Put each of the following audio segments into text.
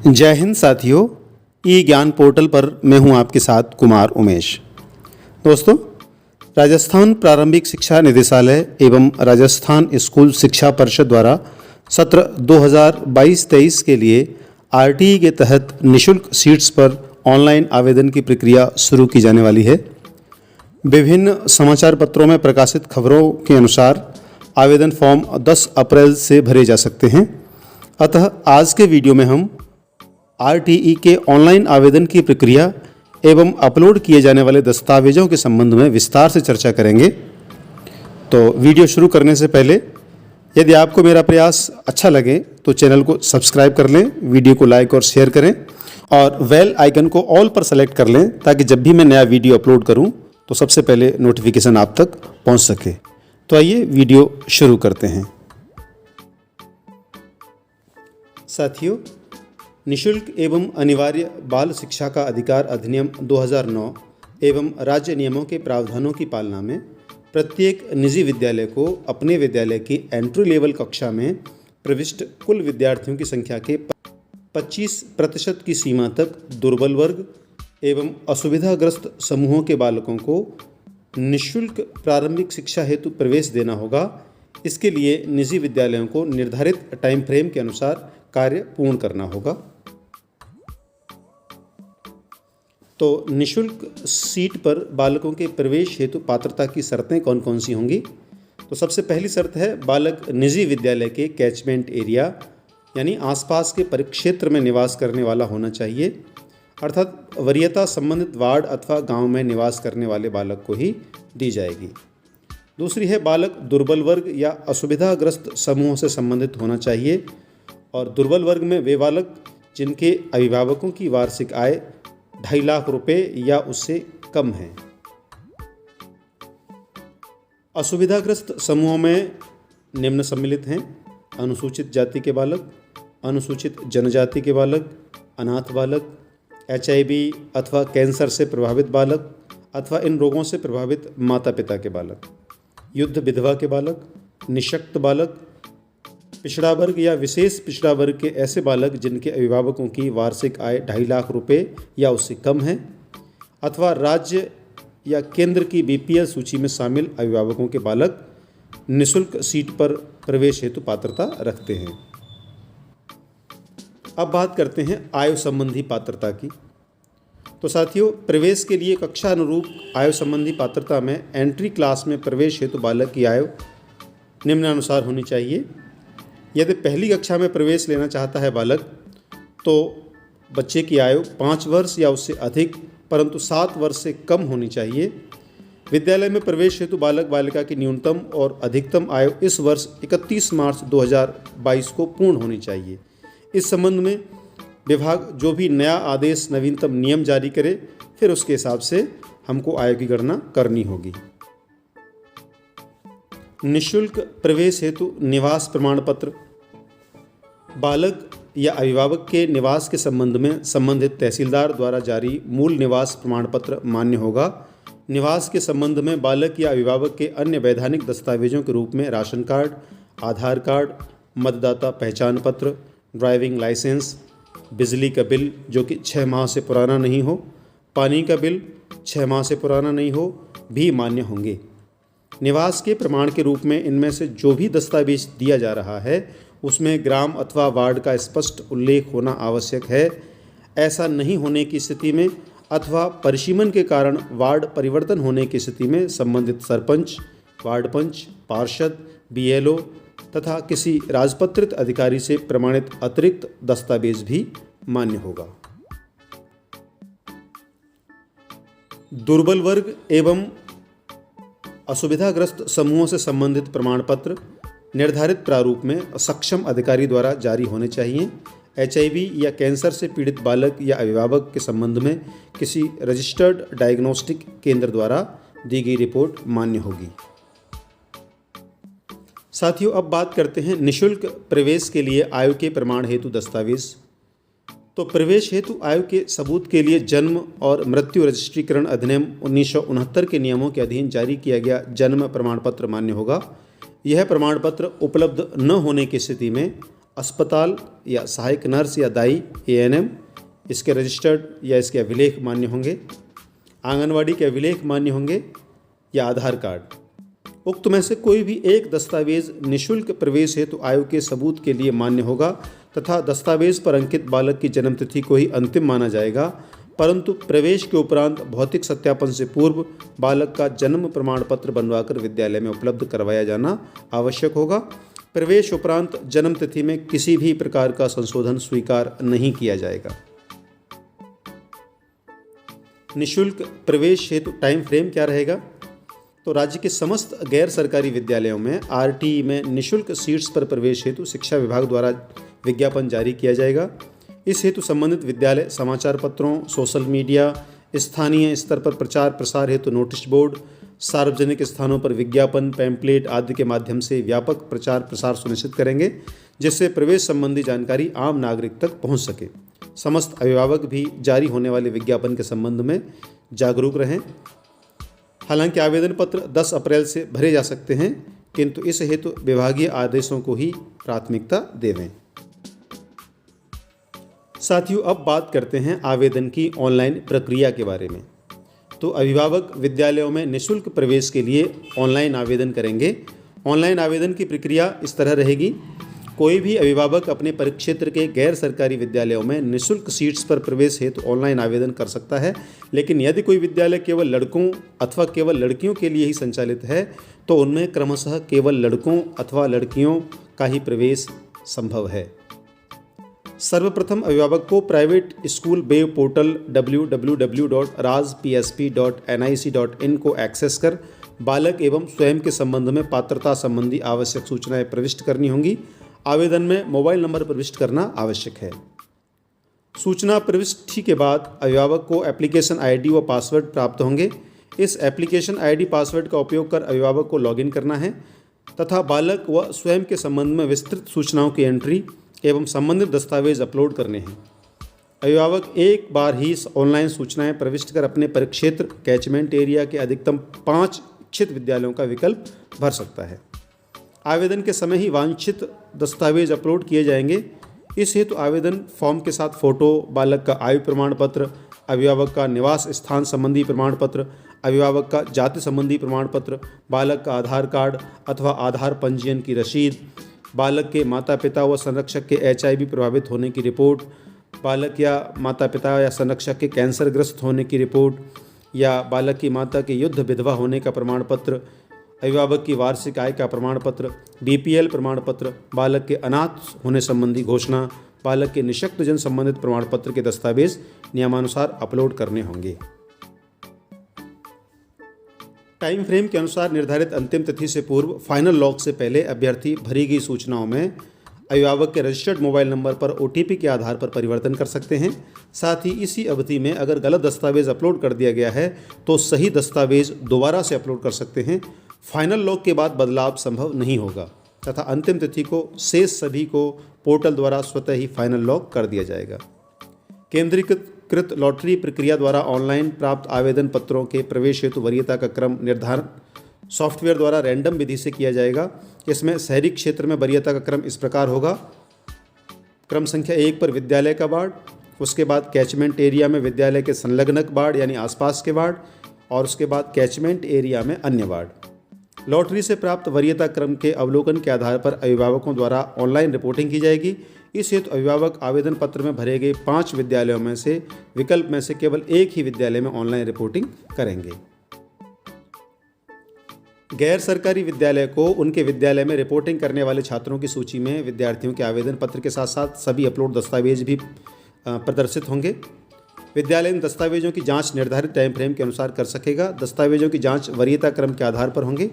जय हिंद साथियों, ई ज्ञान पोर्टल पर मैं हूं आपके साथ कुमार उमेश। दोस्तों, राजस्थान प्रारंभिक शिक्षा निदेशालय एवं राजस्थान स्कूल शिक्षा परिषद द्वारा सत्र 2022-23 के लिए आरटीई के तहत निःशुल्क सीट्स पर ऑनलाइन आवेदन की प्रक्रिया शुरू की जाने वाली है। विभिन्न समाचार पत्रों में प्रकाशित खबरों के अनुसार आवेदन फॉर्म 10 अप्रैल से भरे जा सकते हैं। अतः आज के वीडियो में हम आरटीई के ऑनलाइन आवेदन की प्रक्रिया एवं अपलोड किए जाने वाले दस्तावेजों के संबंध में विस्तार से चर्चा करेंगे। तो वीडियो शुरू करने से पहले यदि आपको मेरा प्रयास अच्छा लगे तो चैनल को सब्सक्राइब कर लें, वीडियो को लाइक और शेयर करें और बेल आइकन को ऑल पर सेलेक्ट कर लें ताकि जब भी मैं नया वीडियो अपलोड करूं तो सबसे पहले नोटिफिकेशन आप तक पहुंच सके। तो आइए वीडियो शुरू करते हैं। साथियों, निःशुल्क एवं अनिवार्य बाल शिक्षा का अधिकार अधिनियम 2009 एवं राज्य नियमों के प्रावधानों की पालना में प्रत्येक निजी विद्यालय को अपने विद्यालय की एंट्री लेवल कक्षा में प्रविष्ट कुल विद्यार्थियों की संख्या के 25% की सीमा तक दुर्बल वर्ग एवं असुविधाग्रस्त समूहों के बालकों को निःशुल्क प्रारंभिक शिक्षा हेतु प्रवेश देना होगा। इसके लिए निजी विद्यालयों को निर्धारित टाइम फ्रेम के अनुसार कार्य पूर्ण करना होगा। तो निःशुल्क सीट पर बालकों के प्रवेश हेतु पात्रता की शर्तें कौन कौन सी होंगी? तो सबसे पहली शर्त है, बालक निजी विद्यालय के कैचमेंट एरिया यानी आसपास के परिक्षेत्र में निवास करने वाला होना चाहिए, अर्थात वरीयता संबंधित वार्ड अथवा गांव में निवास करने वाले बालक को ही दी जाएगी। दूसरी है, बालक दुर्बल वर्ग या असुविधाग्रस्त समूहों से संबंधित होना चाहिए और दुर्बल वर्ग में वे बालक जिनके अभिभावकों की वार्षिक आय 2.5 लाख रुपए या उससे कम है। असुविधाग्रस्त समूहों में निम्न सम्मिलित हैं: अनुसूचित जाति के बालक, अनुसूचित जनजाति के बालक, अनाथ बालक, HIV अथवा कैंसर से प्रभावित बालक अथवा इन रोगों से प्रभावित माता पिता के बालक, युद्ध विधवा के बालक, निःशक्त बालक, पिछड़ा वर्ग या विशेष पिछड़ा वर्ग के ऐसे बालक जिनके अभिभावकों की वार्षिक आय 2.5 लाख रुपए या उससे कम है अथवा राज्य या केंद्र की BPL सूची में शामिल अभिभावकों के बालक निःशुल्क सीट पर प्रवेश हेतु पात्रता रखते हैं। अब बात करते हैं आयु संबंधी पात्रता की। तो साथियों, प्रवेश के लिए कक्षा अनुरूप आयु संबंधी पात्रता में एंट्री क्लास में प्रवेश हेतु बालक की आयु निम्नानुसार होनी चाहिए। यदि पहली कक्षा में प्रवेश लेना चाहता है बालक तो बच्चे की आयु 5 वर्ष या उससे अधिक परंतु 7 वर्ष से कम होनी चाहिए। विद्यालय में प्रवेश हेतु बालक बालिका की न्यूनतम और अधिकतम आयु इस वर्ष 31 मार्च 2022 को पूर्ण होनी चाहिए। इस संबंध में विभाग जो भी नया आदेश नवीनतम नियम जारी करे फिर उसके हिसाब से हमको आयु की गणना करनी होगी। निःशुल्क प्रवेश हेतु निवास प्रमाण पत्र। बालक या अभिभावक के निवास के संबंध में संबंधित तहसीलदार द्वारा जारी मूल निवास प्रमाण पत्र मान्य होगा। निवास के संबंध में बालक या अभिभावक के अन्य वैधानिक दस्तावेजों के रूप में राशन कार्ड, आधार कार्ड, मतदाता पहचान पत्र, ड्राइविंग लाइसेंस, बिजली का बिल जो कि 6 माह से पुराना नहीं हो, पानी का बिल 6 माह से पुराना नहीं हो भी मान्य होंगे। निवास के प्रमाण के रूप में इनमें से जो भी दस्तावेज दिया जा रहा है उसमें ग्राम अथवा वार्ड का स्पष्ट उल्लेख होना आवश्यक है। ऐसा नहीं होने की स्थिति में अथवा परिसीमन के कारण वार्ड परिवर्तन होने की स्थिति में संबंधित सरपंच, वार्ड पंच, पार्षद, BLO तथा किसी राजपत्रित अधिकारी से प्रमाणित अतिरिक्त दस्तावेज भी मान्य होगा। दुर्बल वर्ग एवं असुविधाग्रस्त समूहों से संबंधित प्रमाण पत्र निर्धारित प्रारूप में सक्षम अधिकारी द्वारा जारी होने चाहिए। HIV या कैंसर से पीड़ित बालक या अभिभावक के संबंध में किसी रजिस्टर्ड डायग्नोस्टिक केंद्र द्वारा दी गई रिपोर्ट मान्य होगी। साथियों, अब बात करते हैं निःशुल्क प्रवेश के लिए आयु के प्रमाण हेतु दस्तावेज। तो प्रवेश हेतु आयु के सबूत के लिए जन्म और मृत्यु रजिस्ट्रीकरण अधिनियम 1969 के नियमों के अधीन जारी किया गया जन्म प्रमाण पत्र मान्य होगा। यह प्रमाण पत्र उपलब्ध न होने की स्थिति में अस्पताल या सहायक नर्स या दाई एएनएम इसके रजिस्टर्ड या इसके अभिलेख मान्य होंगे, आंगनवाड़ी के अभिलेख मान्य होंगे या आधार कार्ड। उक्त में से कोई भी एक दस्तावेज निःशुल्क प्रवेश हेतु आयु के सबूत के लिए मान्य होगा तथा दस्तावेज पर अंकित बालक की जन्मतिथि को ही अंतिम माना जाएगा, परंतु प्रवेश के उपरांत भौतिक सत्यापन से पूर्व बालक का जन्म प्रमाण पत्र बनवाकर विद्यालय में उपलब्ध करवाया जाना आवश्यक होगा। प्रवेश उपरांत जन्म तिथि में किसी भी प्रकार का संशोधन स्वीकार नहीं किया जाएगा। निःशुल्क प्रवेश हेतु टाइम फ्रेम क्या रहेगा? तो राज्य के समस्त गैर सरकारी विद्यालयों में आरटीई में निःशुल्क सीट्स पर प्रवेश हेतु शिक्षा विभाग द्वारा विज्ञापन जारी किया जाएगा। इस हेतु संबंधित विद्यालय समाचार पत्रों, सोशल मीडिया, स्थानीय स्तर पर प्रचार प्रसार हेतु नोटिस बोर्ड, सार्वजनिक स्थानों पर विज्ञापन, पैम्पलेट आदि के माध्यम से व्यापक प्रचार प्रसार सुनिश्चित करेंगे, जिससे प्रवेश संबंधी जानकारी आम नागरिक तक पहुंच सके। समस्त अभिभावक भी जारी होने वाले विज्ञापन के संबंध में जागरूक रहें। हालांकि आवेदन पत्र 10 अप्रैल से भरे जा सकते हैं, किंतु इस हेतु विभागीय आदेशों को ही प्राथमिकता देवें। साथियों, अब बात करते हैं आवेदन की ऑनलाइन प्रक्रिया के बारे में। तो अभिभावक विद्यालयों में निःशुल्क प्रवेश के लिए ऑनलाइन आवेदन करेंगे। ऑनलाइन आवेदन की प्रक्रिया इस तरह रहेगी। कोई भी अभिभावक अपने परिक्षेत्र के गैर सरकारी विद्यालयों में निःशुल्क सीट्स पर प्रवेश हेतु ऑनलाइन आवेदन कर सकता है, लेकिन यदि कोई विद्यालय केवल लड़कों अथवा केवल लड़कियों के लिए ही संचालित है तो उनमें क्रमशः केवल लड़कों अथवा लड़कियों का ही प्रवेश संभव है। सर्वप्रथम अभिभावक को private school web portal www.rajpsp.nic.in को एक्सेस कर बालक एवं स्वयं के संबंध में पात्रता संबंधी आवश्यक सूचनाएं प्रविष्ट करनी होंगी। आवेदन में मोबाइल नंबर प्रविष्ट करना आवश्यक है। सूचना प्रविष्टि के बाद अभिभावक को एप्लीकेशन आईडी व पासवर्ड प्राप्त होंगे। इस एप्लीकेशन आईडी पासवर्ड का उपयोग कर अभिभावक को लॉगिन करना है तथा बालक व स्वयं के संबंध में विस्तृत सूचनाओं की एंट्री एवं संबंधित दस्तावेज अपलोड करने हैं। अभिभावक एक बार ही ऑनलाइन सूचनाएं प्रविष्ट कर अपने परिक्षेत्र कैचमेंट एरिया के अधिकतम 5 इच्छित विद्यालयों का विकल्प भर सकता है। आवेदन के समय ही वांछित दस्तावेज अपलोड किए जाएंगे। इस हेतु आवेदन फॉर्म के साथ फोटो, बालक का आयु प्रमाण पत्र, अभिभावक का निवास स्थान संबंधी प्रमाण पत्र, अभिभावक का जाति संबंधी प्रमाण पत्र, बालक का आधार कार्ड अथवा आधार पंजीयन की रसीद, बालक के माता पिता व संरक्षक के HIV प्रभावित होने की रिपोर्ट, बालक या माता पिता या संरक्षक के कैंसरग्रस्त होने की रिपोर्ट या बालक की माता के युद्ध विधवा होने का प्रमाण पत्र, अभिभावक की वार्षिक आय का प्रमाण पत्र, BPL प्रमाण पत्र, बालक के अनाथ होने संबंधी घोषणा, बालक के निःशक्तजन संबंधित प्रमाण पत्र के दस्तावेज नियमानुसार अपलोड करने होंगे। टाइम फ्रेम के अनुसार निर्धारित अंतिम तिथि से पूर्व फाइनल लॉक से पहले अभ्यर्थी भरी गई सूचनाओं में अभिभावक के रजिस्टर्ड मोबाइल नंबर पर OTP के आधार पर परिवर्तन कर सकते हैं। साथ ही इसी अवधि में अगर गलत दस्तावेज अपलोड कर दिया गया है तो सही दस्तावेज दोबारा से अपलोड कर सकते हैं। फाइनल लॉक के बाद बदलाव संभव नहीं होगा तथा अंतिम तिथि को शेष सभी को पोर्टल द्वारा स्वतः ही फाइनल लॉक कर दिया जाएगा। केंद्रीकृत लॉटरी प्रक्रिया द्वारा ऑनलाइन प्राप्त आवेदन पत्रों के प्रवेश हेतु वरीयता का क्रम निर्धारण सॉफ्टवेयर द्वारा रैंडम विधि से किया जाएगा। इसमें शहरी क्षेत्र में वरीयता का क्रम इस प्रकार होगा। क्रम संख्या 1 पर विद्यालय का वार्ड, उसके बाद कैचमेंट एरिया में विद्यालय के संलग्नक वार्ड यानी आसपास के वार्ड और उसके बाद कैचमेंट एरिया में अन्य वार्ड। लॉटरी से प्राप्त वरीयता क्रम के अवलोकन के आधार पर अभिभावकों द्वारा ऑनलाइन रिपोर्टिंग की जाएगी। इस हेतु अभिभावक आवेदन पत्र में भरे गए 5 विद्यालयों में से विकल्प में से केवल एक ही विद्यालय में ऑनलाइन रिपोर्टिंग करेंगे। गैर सरकारी विद्यालय को उनके विद्यालय में रिपोर्टिंग करने वाले छात्रों की सूची में विद्यार्थियों के आवेदन पत्र के साथ साथ सभी अपलोड दस्तावेज भी प्रदर्शित होंगे। विद्यालय इन दस्तावेजों की जांच निर्धारित टाइम फ्रेम के अनुसार कर सकेगा। दस्तावेजों की जांच वरीयता क्रम के आधार पर होंगे।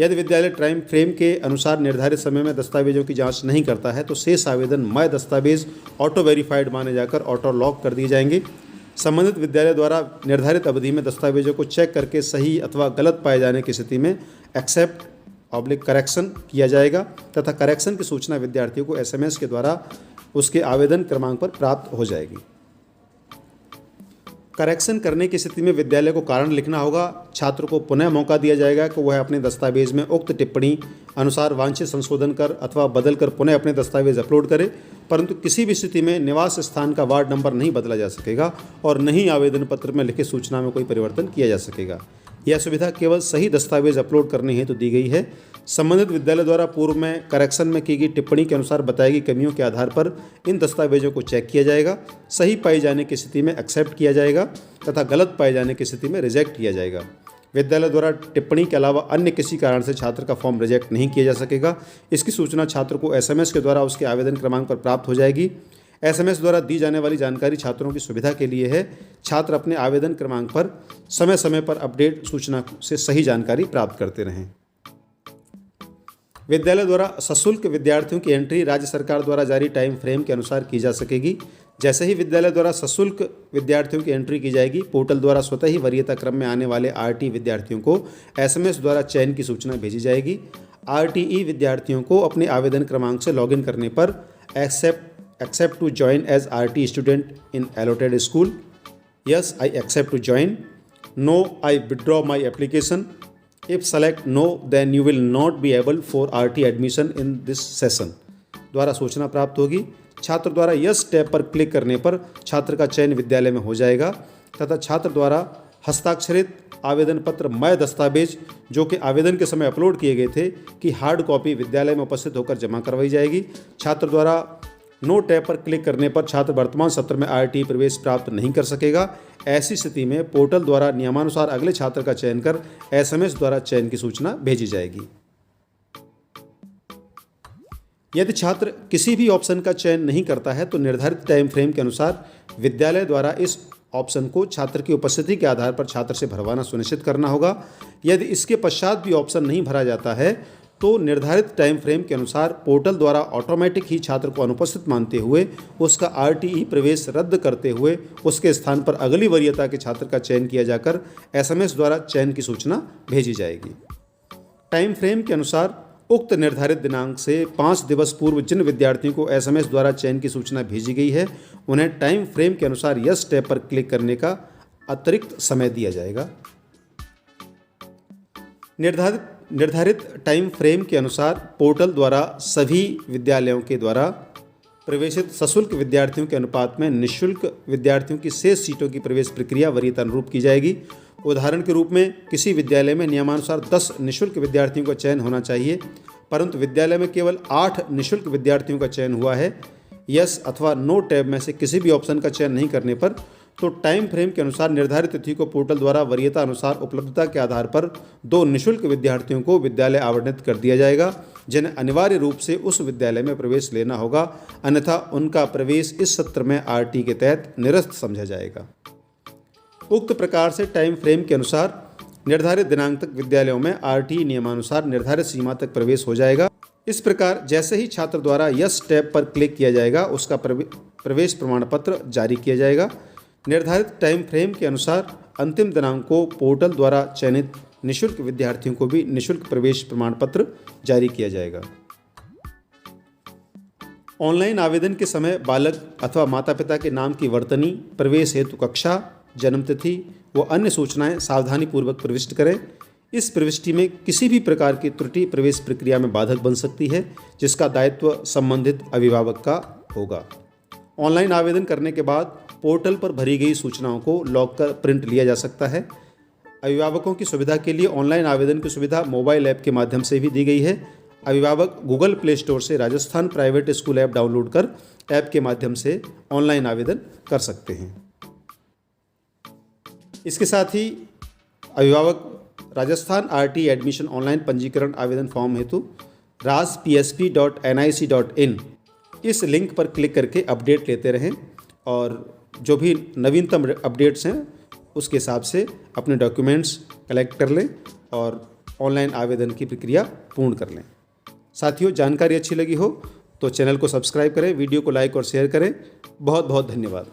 यदि विद्यालय टाइम फ्रेम के अनुसार निर्धारित समय में दस्तावेजों की जांच नहीं करता है तो शेष आवेदन माय दस्तावेज ऑटो वेरीफाइड माने जाकर ऑटो लॉक कर दिए जाएंगे। संबंधित विद्यालय द्वारा निर्धारित अवधि में दस्तावेजों को चेक करके सही अथवा गलत पाए जाने की स्थिति में एक्सेप्ट/करेक्शन किया जाएगा तथा करेक्शन की सूचना विद्यार्थियों को SMS के द्वारा उसके आवेदन क्रमांक पर प्राप्त हो जाएगी। करेक्शन करने की स्थिति में विद्यालय को कारण लिखना होगा। छात्र को पुनः मौका दिया जाएगा कि वह अपने दस्तावेज में उक्त टिप्पणी अनुसार वांछित संशोधन कर अथवा बदल कर पुनः अपने दस्तावेज अपलोड करें, परंतु किसी भी स्थिति में निवास स्थान का वार्ड नंबर नहीं बदला जा सकेगा और न ही आवेदन पत्र में लिखित सूचना में कोई परिवर्तन किया जा सकेगा। यह सुविधा केवल सही दस्तावेज अपलोड करने हेतु दी गई है। संबंधित विद्यालय द्वारा पूर्व में करेक्शन में की गई टिप्पणी के अनुसार बताई गई कमियों के आधार पर इन दस्तावेजों को चेक किया जाएगा। सही पाई जाने की स्थिति में एक्सेप्ट किया जाएगा तथा गलत पाए जाने की स्थिति में रिजेक्ट किया जाएगा। विद्यालय द्वारा टिप्पणी के अलावा अन्य किसी कारण से छात्र का फॉर्म रिजेक्ट नहीं किया जा सकेगा। इसकी सूचना छात्र को SMS के द्वारा उसके आवेदन क्रमांक पर प्राप्त हो जाएगी। SMS द्वारा दी जाने वाली जानकारी छात्रों की सुविधा के लिए है। छात्र अपने आवेदन क्रमांक पर समय समय पर अपडेट सूचना से सही जानकारी प्राप्त करते रहें। विद्यालय द्वारा सशुल्क विद्यार्थियों की एंट्री राज्य सरकार द्वारा जारी टाइम फ्रेम के अनुसार की जा सकेगी। जैसे ही विद्यालय द्वारा सशुल्क विद्यार्थियों की एंट्री की जाएगी, पोर्टल द्वारा स्वतः ही वरीयता क्रम में आने वाले RT विद्यार्थियों को SMS द्वारा चयन की सूचना भेजी जाएगी। RTE विद्यार्थियों को अपने आवेदन क्रमांक से लॉगिन करने पर accept to join as RT student in allotted school, yes I accept to join, no I withdraw my application, if select no then you will not be able for RT admission in this session द्वारा सूचना प्राप्त होगी। छात्र द्वारा yes tab पर click करने पर छात्र का चयन विद्यालय में हो जाएगा तथा छात्र द्वारा हस्ताक्षरित आवेदन पत्र मय दस्तावेज जो कि आवेदन के समय अपलोड किए गए थे की हार्ड कॉपी विद्यालय में उपस्थित होकर जमा करवाई जाएगी। छात्र द्वारा नो टैब पर क्लिक करने पर छात्र वर्तमान सत्र में RT प्रवेश प्राप्त नहीं कर सकेगा। ऐसी स्थिति में पोर्टल द्वारा नियमानुसार अगले छात्र का चयन कर SMS द्वारा चयन की सूचना भेजी जाएगी। यदि छात्र किसी भी ऑप्शन का चयन नहीं करता है तो निर्धारित टाइम फ्रेम के अनुसार विद्यालय द्वारा इस ऑप्शन को छात्र की उपस्थिति के आधार पर छात्र से भरवाना सुनिश्चित करना होगा। यदि इसके पश्चात भी ऑप्शन नहीं भरा जाता है तो निर्धारित टाइम फ्रेम के अनुसार पोर्टल द्वारा ऑटोमेटिक ही छात्र को अनुपस्थित मानते हुए उसका RTE प्रवेश रद्द करते हुए उसके स्थान पर अगली वरीयता के छात्र का चयन किया जाकर SMS द्वारा चयन की सूचना भेजी जाएगी। टाइम फ्रेम के अनुसार उक्त निर्धारित दिनांक से 5 दिवस पूर्व जिन विद्यार्थियों को SMS द्वारा चयन की सूचना भेजी गई है उन्हें टाइम फ्रेम के अनुसार यस टैब पर क्लिक करने का अतिरिक्त समय दिया जाएगा। निर्धारित टाइम फ्रेम के अनुसार पोर्टल द्वारा सभी विद्यालयों के द्वारा प्रवेशित सशुल्क विद्यार्थियों के अनुपात में निःशुल्क विद्यार्थियों की शेष सीटों की प्रवेश प्रक्रिया वरीयता अनुरूप की जाएगी। उदाहरण के रूप में किसी विद्यालय में नियमानुसार 10 निःशुल्क विद्यार्थियों का चयन होना चाहिए, परंतु विद्यालय में केवल 8 निःशुल्क विद्यार्थियों का चयन हुआ है। यस अथवा नो टैब में से किसी भी ऑप्शन का चयन नहीं करने पर तो टाइम फ्रेम के अनुसार निर्धारित तिथि को पोर्टल द्वारा वरीयता अनुसार उपलब्धता के आधार पर 2 निःशुल्क विद्यार्थियों को विद्यालय आवंटित कर दिया जाएगा जिन्हें अनिवार्य रूप से उस विद्यालय में प्रवेश लेना होगा, अन्यथा उनका प्रवेश इस सत्र में RT के तहत निरस्त समझा जाएगा। उक्त प्रकार से टाइम फ्रेम के अनुसार निर्धारित दिनांक तक विद्यालयों में RT नियमानुसार निर्धारित सीमा तक प्रवेश हो जाएगा। इस प्रकार जैसे ही छात्र द्वारा यस टैब पर क्लिक किया जाएगा उसका प्रवेश प्रमाण पत्र जारी किया जाएगा। निर्धारित टाइम फ्रेम के अनुसार अंतिम दिनांक को पोर्टल द्वारा चयनित निःशुल्क विद्यार्थियों को भी निःशुल्क प्रवेश प्रमाण पत्र जारी किया जाएगा। ऑनलाइन आवेदन के समय बालक अथवा माता पिता के नाम की वर्तनी, प्रवेश हेतु कक्षा, जन्मतिथि व अन्य सूचनाएं सावधानीपूर्वक प्रविष्ट करें। इस प्रविष्टि में किसी भी प्रकार की त्रुटि प्रवेश प्रक्रिया में बाधक बन सकती है जिसका दायित्व संबंधित अभिभावक का होगा। ऑनलाइन आवेदन करने के बाद पोर्टल पर भरी गई सूचनाओं को लॉग कर प्रिंट लिया जा सकता है। अभिभावकों की सुविधा के लिए ऑनलाइन आवेदन की सुविधा मोबाइल ऐप के माध्यम से भी दी गई है। अभिभावक गूगल प्ले स्टोर से Rajasthan private school app download कर ऐप के माध्यम से ऑनलाइन आवेदन कर सकते हैं। इसके साथ ही अभिभावक राजस्थान RT एडमिशन ऑनलाइन पंजीकरण आवेदन फॉर्म हेतु raspsp.nic.in इस लिंक पर क्लिक करके अपडेट लेते रहें और जो भी नवीनतम अपडेट्स हैं उसके हिसाब से अपने डॉक्यूमेंट्स कलेक्ट कर लें और ऑनलाइन आवेदन की प्रक्रिया पूर्ण कर लें। साथियों, जानकारी अच्छी लगी हो तो चैनल को सब्सक्राइब करें, वीडियो को लाइक और शेयर करें। बहुत बहुत धन्यवाद।